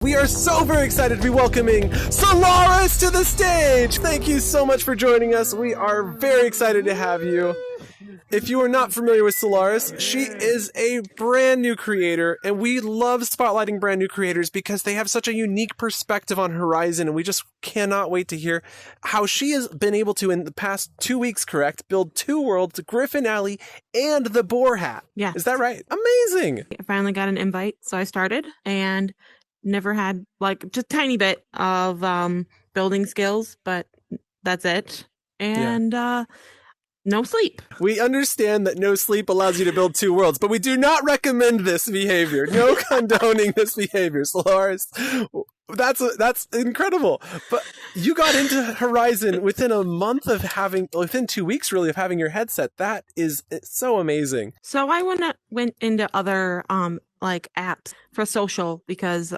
we are so very excited to be welcoming Solaris to the stage. Thank you so much for joining us. We are very excited to have you. If you are not familiar with Solaris, she is a brand new creator, and we love spotlighting brand new creators because they have such a unique perspective on Horizon, and we just cannot wait to hear how she has been able to, in the past 2 weeks, build 2 worlds, Griffin Alley and the Boar hat. Yeah. Is that right? Amazing. I finally got an invite, so I started and never had, like, just a tiny bit of building skills, but that's it. And, no sleep. We understand that no sleep allows you to build 2 worlds, but we do not recommend this behavior. No condoning this behavior, Solaris. That's incredible. But you got into Horizon within a month of within 2 weeks, really, of having your headset. That is so amazing. So I went into other like apps for social because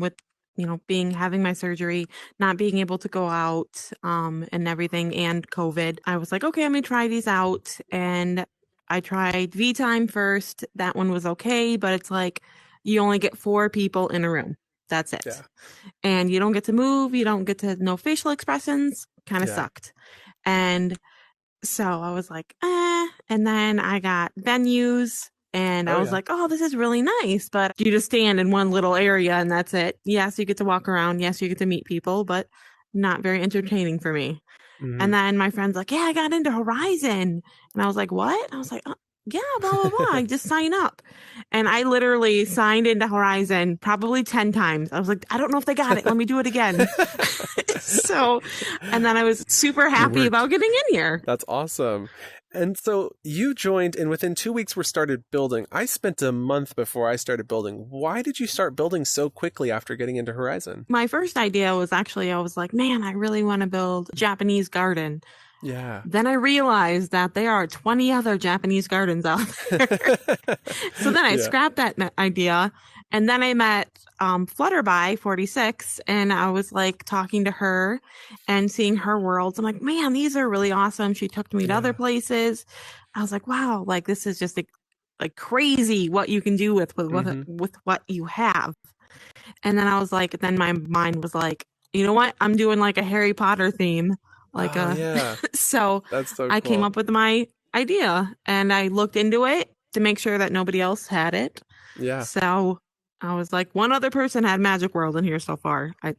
with having my surgery, not being able to go out, and everything, and COVID, I was like, okay, I'm gonna try these out. And I tried VTime first. That one was okay, but it's like you only get 4 people in a room. That's it. Yeah. And you don't get to move. You don't get to know facial expressions. Kind of sucked. And so I was like, And then I got venues. And I was like, oh, this is really nice. But you just stand in one little area and that's it. Yes, you get to walk around. Yes, you get to meet people, but not very entertaining for me. Mm-hmm. And then my friend's like, yeah, I got into Horizon. And I was like, what? I was like, yeah, blah, blah, blah. I just sign up. And I literally signed into Horizon probably 10 times. I was like, I don't know if they got it. Let me do it again. And then I was super happy about getting in here. That's awesome. And so you joined, and within 2 weeks we started building. I spent a month before I started building. Why did you start building so quickly after getting into Horizon? My first idea was actually, I was like, man, I really want to build a Japanese garden. Yeah. Then I realized that there are 20 other Japanese gardens out there. So then I scrapped that idea. And then I met Flutterby46, and I was like talking to her and seeing her worlds. I'm like, man, these are really awesome. She took me to other places. I was like, wow, like this is just like crazy what you can do with what you have. And then I was like, then my mind was like, you know what? I'm doing like a Harry Potter theme. So that's so I cool. came up with my idea and I looked into it to make sure that nobody else had it. Yeah. So I was like, one other person had Magic World in here so far. I've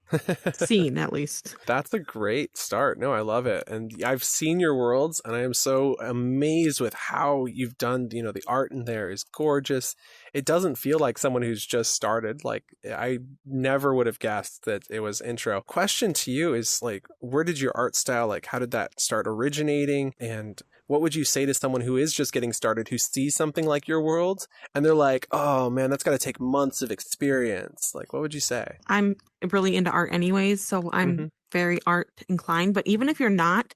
seen, at least. That's a great start. No, I love it. And I've seen your worlds, and I am so amazed with how you've done, the art in there is gorgeous. It doesn't feel like someone who's just started. Like, I never would have guessed that it was intro. Question to you is, like, where did your art style, like, how did that start originating? And what would you say to someone who is just getting started, who sees something like your world, and they're like, oh man, that's got to take months of experience? Like, what would you say? I'm really into art anyways, so I'm very art inclined. But even if you're not,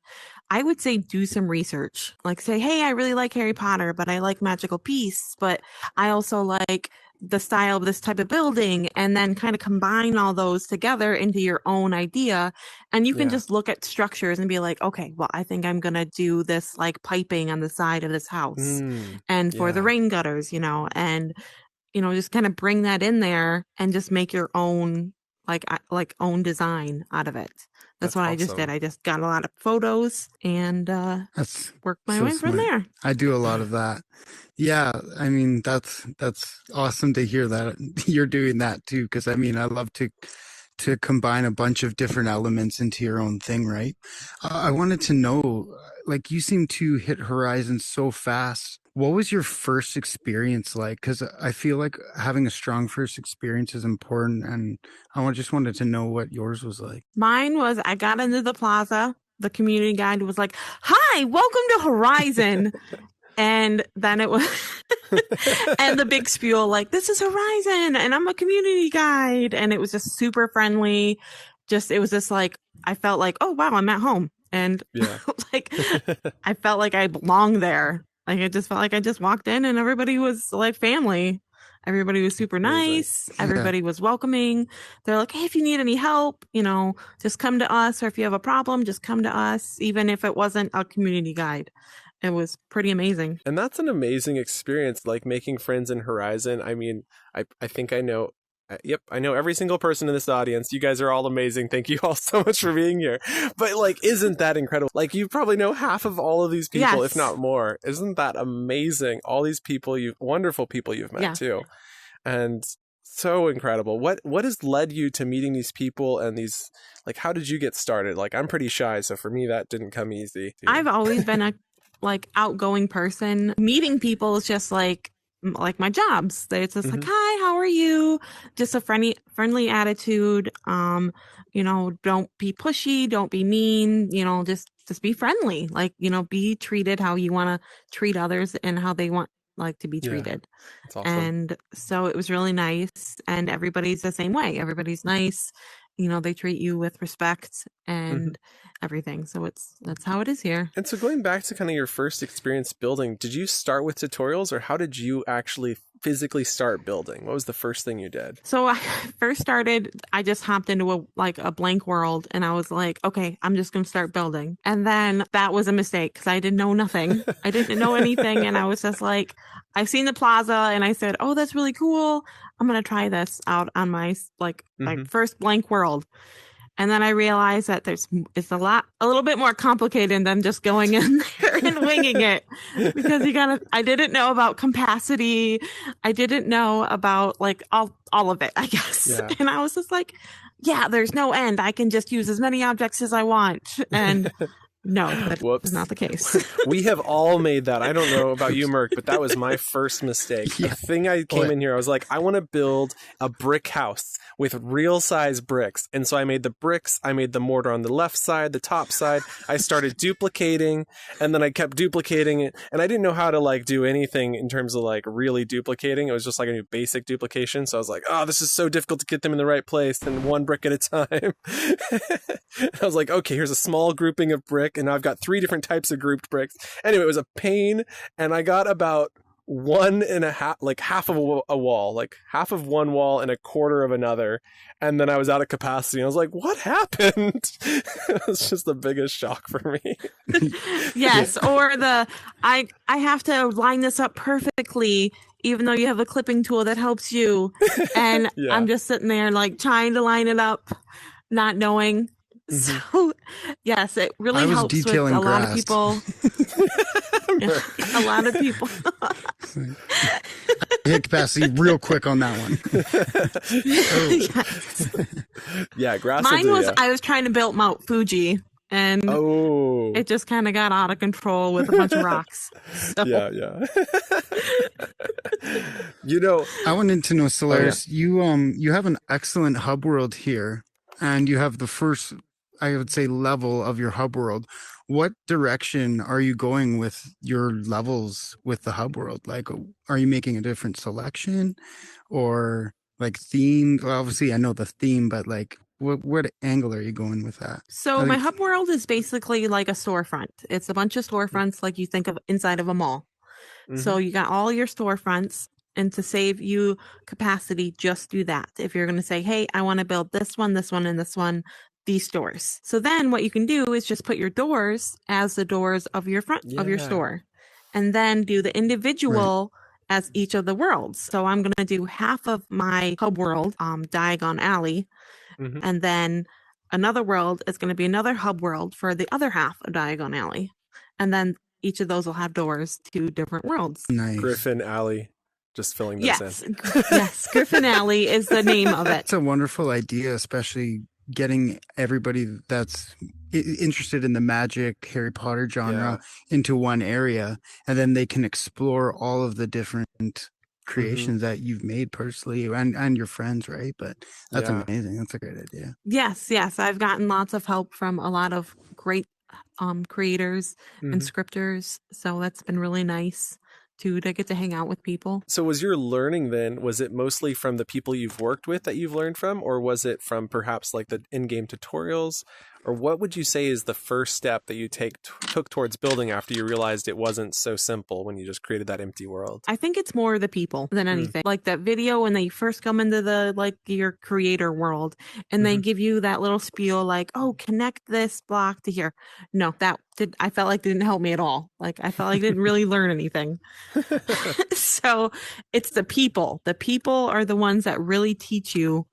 I would say do some research. Like say, hey, I really like Harry Potter, but I like magical peace, but I also like the style of this type of building, and then kind of combine all those together into your own idea. And you can just look at structures and be like, okay, well, I think I'm going to do this like piping on the side of this house and for the rain gutters, and, just kind of bring that in there and just make your own, like own design out of it. That's what awesome. I just did. I just got a lot of photos and worked my way from there. I do a lot of that. Yeah, I mean, that's awesome to hear that you're doing that too, because I mean, I love to combine a bunch of different elements into your own thing, right? I wanted to know, like, you seem to hit Horizon so fast. What was your first experience like? Because I feel like having a strong first experience is important, and I just wanted to know what yours was like. Mine was, I got into the plaza. The community guide was like, hi, welcome to Horizon. And then it was, and the big spiel, like, this is Horizon and I'm a community guide. And it was just super friendly. It was just like, I felt like, oh, wow, I'm at home. And like, I felt like I belonged there. Like, I just felt like I just walked in and everybody was like family. Everybody was super nice. Everybody was welcoming. They're like, hey, if you need any help, just come to us. Or if you have a problem, just come to us. Even if it wasn't a community guide. It was pretty amazing. And that's an amazing experience, like making friends in Horizon. I mean, I think I know Yep, I know every single person in this audience. You guys are all amazing. Thank you all so much for being here. But like, isn't that incredible? Like, you probably know half of all of these people, if not more. Isn't that amazing? All these people, wonderful people you've met too, and so incredible. What has led you to meeting these people and these, like, how did you get started? Like, I'm pretty shy, so for me that didn't come easy. I've always been a like outgoing person. Meeting people is just like my jobs. It's just like, hi, how are you? Just a friendly attitude. Don't be pushy, don't be mean, just be friendly. Like, be treated how you want to treat others and how they want like to be treated. That's awesome. And so it was really nice, and everybody's the same way. Everybody's nice. They treat you with respect and everything. So that's how it is here. And so going back to kind of your first experience building, did you start with tutorials, or how did you actually physically start building? What was the first thing you did? So I first started, I just hopped into a blank world, and I was like, okay, I'm just going to start building. And then that was a mistake because I didn't know nothing. I didn't know anything. And I was just like, I seen the plaza and I said, oh, that's really cool. I'm going to try this out on my my first blank world. And then I realized that it's a little bit more complicated than just going in there and winging it, because I didn't know about capacity. I didn't know about like all of it, I guess. Yeah. And I was just like, yeah, there's no end. I can just use as many objects as I want. And no, that's not the case. We have all made that. I don't know about you, Merc, but that was my first mistake. The thing I came in here, I was like, I want to build a brick house with real size bricks. And so I made the bricks. I made the mortar on the left side, the top side. I started duplicating, and then I kept duplicating it. And I didn't know how to like do anything in terms of like really duplicating. It was just like a new basic duplication. So I was like, oh, this is so difficult to get them in the right place, and one brick at a time. I was like, okay, here's a small grouping of brick. And now I've got 3 different types of grouped bricks. Anyway, it was a pain, and I got about 1.5, like half of a wall, like half of one wall and a quarter of another, and then I was out of capacity. I was like, what happened? It was just the biggest shock for me. Yes, or I have to line this up perfectly, even though you have a clipping tool that helps you, and I'm just sitting there like trying to line it up, not knowing. So, yes, it really helps with a lot of people. A lot of people. Hit capacity real quick on that one. Yes. Yeah, grass. Mine was, I was trying to build Mount Fuji, and it just kind of got out of control with a bunch of rocks. So. Yeah. I wanted to know, Solaris, you have an excellent hub world here, and you have the first, I would say, level of your hub world. What direction are you going with your levels with the hub world? Like, are you making a different selection, or like theme? Well, obviously I know the theme, but like what angle are you going with that? So my hub world is basically like a storefront. It's a bunch of storefronts like you think of inside of a mall. So you got all your storefronts, and to save you capacity, just do that. If you're going to say, hey, I want to build this one, and this one, these stores. So then what you can do is just put your doors as the doors of your front of your store, and then do the individual as each of the worlds. So I'm going to do half of my hub world, Diagon Alley, and then another world is going to be another hub world for the other half of Diagon Alley. And then each of those will have doors to different worlds. Nice. Griffin Alley. Just filling this in. Yes, Griffin Alley is the name of it. It's a wonderful idea, especially getting everybody that's interested in the magic Harry Potter genre into one area, and then they can explore all of the different creations that you've made personally and your friends, right? But that's amazing. That's a great idea. Yes. I've gotten lots of help from a lot of great creators and scripters, so that's been really nice to get to hang out with people. So was your learning then, was it mostly from the people you've worked with that you've learned from, or was it from perhaps like the in-game tutorials, Or what would you say is the first step that you took towards building after you realized it wasn't so simple when you just created that empty world? I think it's more the people than anything. Like that video when they first come into the like your creator world and they give you that little spiel like, oh, connect this block to here. No, I felt like didn't help me at all. Like I felt like I didn't really learn anything. So it's the people. The people are the ones that really teach you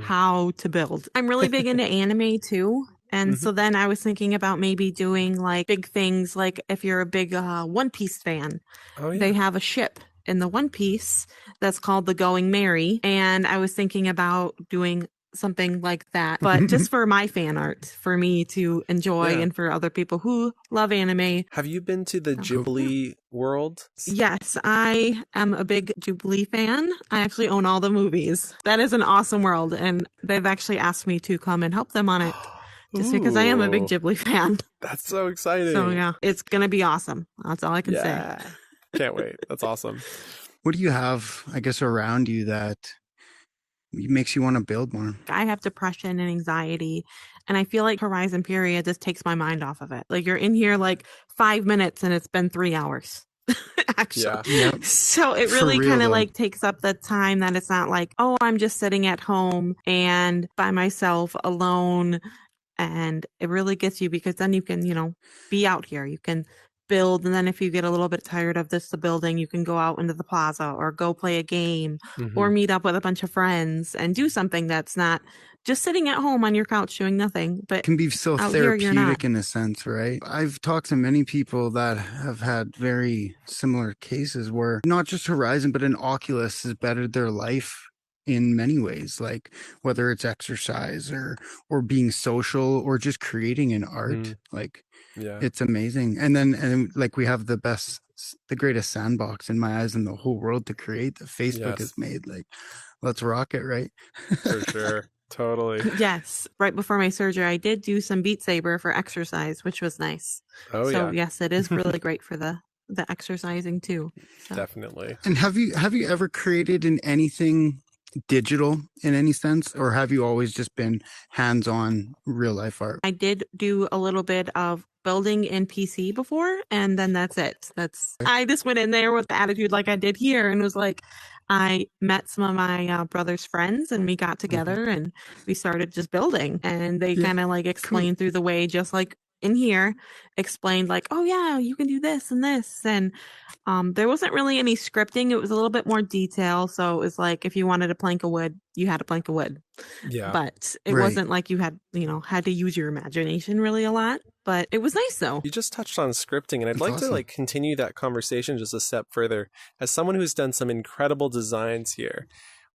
how to build. I'm really big into anime too. And so then I was thinking about maybe doing like big things, like if you're a big One Piece fan, they have a ship in the One Piece that's called the Going Merry. And I was thinking about doing something like that, but just for my fan art, for me to enjoy and for other people who love anime. Have you been to the Ghibli world? Yes, I am a big Ghibli fan. I actually own all the movies. That is an awesome world, and they've actually asked me to come and help them on it. Just because I am a big Ghibli fan. That's so exciting. So yeah, it's going to be awesome. That's all I can say. Can't wait. That's awesome. What do you have, I guess, around you that makes you want to build more? I have depression and anxiety, and I feel like Horizon Period just takes my mind off of it. Like you're in here like 5 minutes and it's been 3 hours. Actually. Yeah. So it really kind of like takes up the time that it's not like, oh, I'm just sitting at home and by myself alone. And it really gets you because then you can, be out here. You can build. And then if you get a little bit tired of the building, you can go out into the plaza or go play a game or meet up with a bunch of friends and do something that's not just sitting at home on your couch doing nothing. But it can be so therapeutic in a sense, right? I've talked to many people that have had very similar cases where not just Horizon, but an Oculus has bettered their life in many ways, like whether it's exercise or being social or just creating an art. Like it's amazing. And like we have the greatest sandbox in my eyes in the whole world to create that Facebook has made. Like, let's rock it, right? For sure. Totally. Yes. Right before my surgery, I did do some Beat Saber for exercise, which was nice. So yes, it is really great for the exercising too. So. Definitely. And have you ever created in anything digital in any sense, or have you always just been hands-on real life art? I did do a little bit of building in PC before, and then that's it. I just went in there with the attitude like I did here and was like, I met some of my brother's friends and we got together and we started just building, and they kind of like explained through the way, just like in here, explained like, oh yeah, you can do this and this. And there wasn't really any scripting. It was a little bit more detail. So it was like, if you wanted a plank of wood, you had a plank of wood. Yeah. But it wasn't like you had to use your imagination really a lot. But it was nice though. You just touched on scripting, and I'd like to like continue that conversation just a step further. As someone who's done some incredible designs here,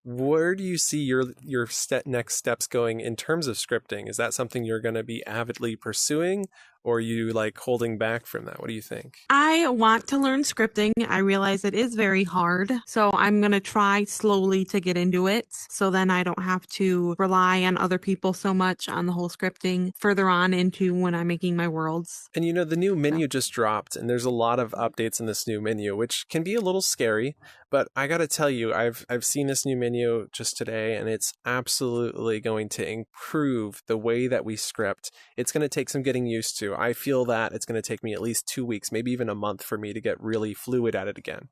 where do you see your next steps going in terms of scripting? Is that something you're going to be avidly pursuing, or are you like holding back from that? What do you think? I want to learn scripting. I realize it is very hard. So I'm going to try slowly to get into it. So then I don't have to rely on other people so much on the whole scripting further on into when I'm making my worlds. And the new menu just dropped, and there's a lot of updates in this new menu, which can be a little scary. But I got to tell you, I've seen this new menu just today, and it's absolutely going to improve the way that we script. It's going to take some getting used to. I feel that it's going to take me at least 2 weeks, maybe even a month for me to get really fluid at it again.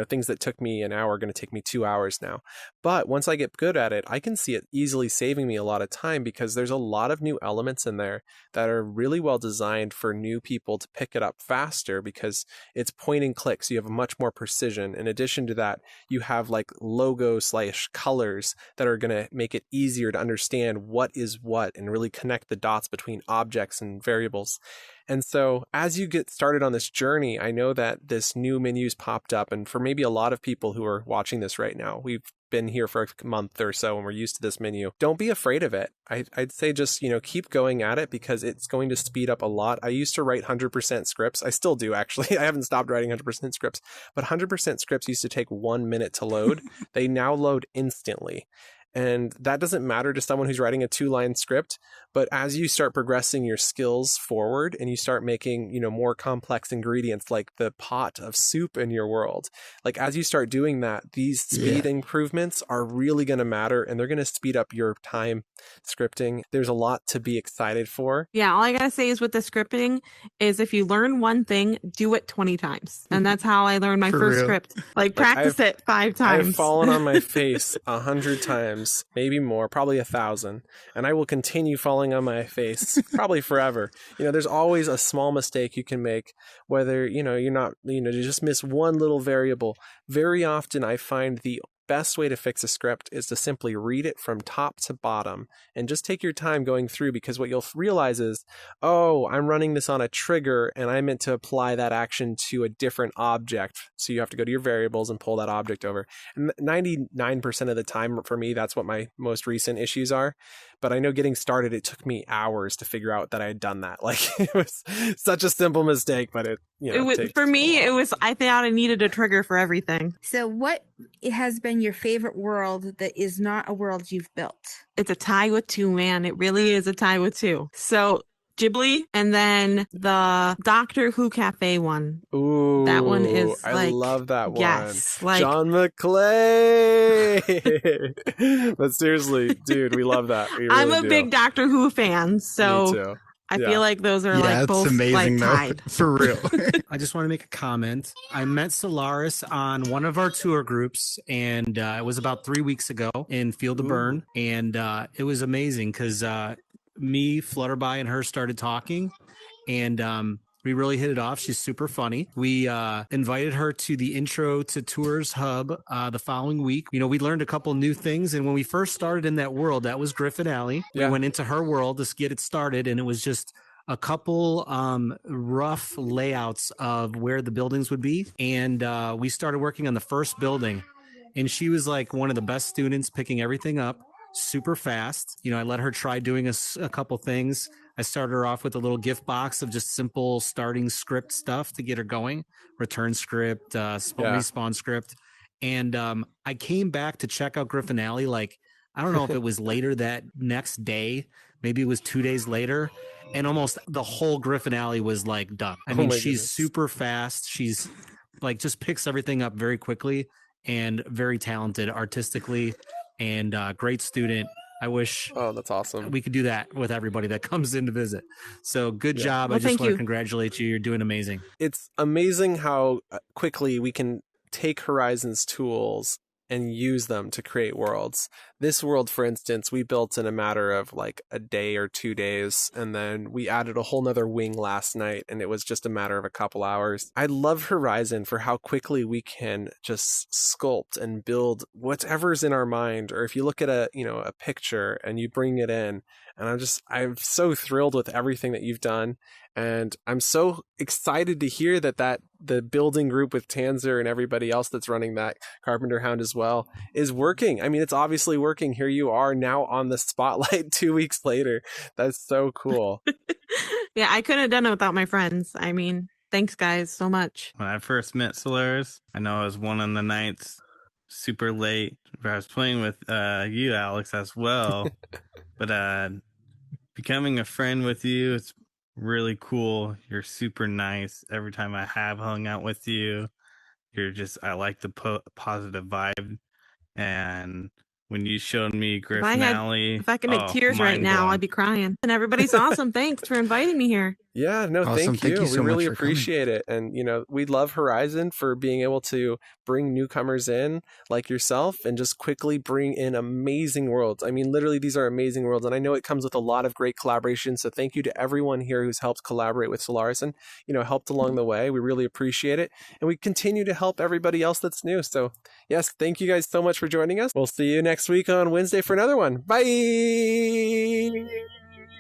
Things that took me an hour are going to take me 2 hours now. But once I get good at it, I can see it easily saving me a lot of time, because there's a lot of new elements in there that are really well designed for new people to pick it up faster, because it's point and click. So you have much more precision. In addition to that, you have like logo/colors that are going to make it easier to understand what is what and really connect the dots between objects and variables. And so as you get started on this journey, I know that this new menu's popped up, and for maybe a lot of people who are watching this right now, we've been here for a month or so and we're used to this menu. Don't be afraid of it. I'd say just, keep going at it, because it's going to speed up a lot. I used to write 100% scripts. I still do, actually. I haven't stopped writing 100% scripts, but 100% scripts used to take 1 minute to load. They now load instantly. And that doesn't matter to someone who's writing a 2-line script. But as you start progressing your skills forward and you start making, more complex ingredients like the pot of soup in your world, like as you start doing that, these speed improvements are really going to matter, and they're going to speed up your time scripting. There's a lot to be excited for. Yeah, all I gotta say is with the scripting is if you learn one thing, do it 20 times. And that's how I learned my For first real. script. Like practice it 5 times. I've fallen on my face 100 times, maybe more, probably 1,000. And I will continue falling on my face probably forever. There's always a small mistake you can make, whether, you're not, you just miss one little variable. Very often I find the best way to fix a script is to simply read it from top to bottom and just take your time going through, because what you'll realize is, oh, I'm running this on a trigger and I meant to apply that action to a different object. So you have to go to your variables and pull that object over. And 99% of the time for me, that's what my most recent issues are. But I know getting started, it took me hours to figure out that I had done that. Like, it was such a simple mistake, but it takes for me, a while. it was, I thought I needed a trigger for everything. So what has been your favorite world that is not a world you've built? It's a tie with 2, man. It really is a tie with 2. So Ghibli, and then the Doctor Who Cafe one. Ooh, That one is I love that one. Yes, like John McClane. But seriously, dude, we love that. We I'm really a do. big Doctor Who fan, Me so too. I Yeah. feel like those are Yeah, like it's both amazing like though. tied. For real. I just want to make a comment. I met Solaris on one of our tour groups, and it was about 3 weeks ago in Field of Ooh. Burn, and it was amazing because me, Flutterby, and her started talking, and we really hit it off. She's super funny. We invited her to the Intro to Tours hub the following week. We learned a couple new things, and when we first started in that world, that was Griffin Alley. Yeah. We went into her world to get it started, and it was just a couple rough layouts of where the buildings would be, and we started working on the first building, and she was like one of the best students, picking everything up super fast. I let her try doing a couple things. I started her off with a little gift box of just simple starting script stuff to get her going, return script, respawn script, and I came back to check out Griffin Alley, like, I don't know if it was later that next day, maybe it was 2 days later, and almost the whole Griffin Alley was like done. I mean, she's goodness. super fast. She's like just picks everything up very quickly and very talented artistically, and great student. I wish Oh, that's awesome. we could do that with everybody that comes in to visit. So good Yeah. job. Well, I just thank want to you. congratulate you. You're doing amazing. It's amazing how quickly we can take Horizon's tools and use them to create worlds. This world, for instance, we built in a matter of like a day or 2 days, and then we added a whole nother wing last night, and it was just a matter of a couple hours. I love Horizon for how quickly we can just sculpt and build whatever's in our mind. Or if you look at a picture and you bring it in, and I'm so thrilled with everything that you've done. And I'm so excited to hear that the building group with Tanzer and everybody else that's running that Carpenter Hound as well is working. I mean, it's obviously working. Here you are now on the spotlight 2 weeks later. That's so cool. Yeah, I couldn't have done it without my friends. I mean, thanks guys so much. When I first met Solaris, I know I was one of the nights super late, but I was playing with you, Alex, as well. But becoming a friend with you, it's really cool. You're super nice. Every time I have hung out with you, I like the positive vibe. And when you showed me Griffin Alley, If I could make tears right now, I'd be crying. And everybody's awesome. Thanks for inviting me here. Yeah, no, Awesome. thank you. Thank you so We really much for coming. appreciate it. And, we love Horizon for being able to bring newcomers in like yourself and just quickly bring in amazing worlds. I mean, literally, these are amazing worlds. And I know it comes with a lot of great collaboration. So thank you to everyone here who's helped collaborate with Solaris and, helped along the way. We really appreciate it. And we continue to help everybody else that's new. So, yes, thank you guys so much for joining us. We'll see you next week on Wednesday for another one. Bye.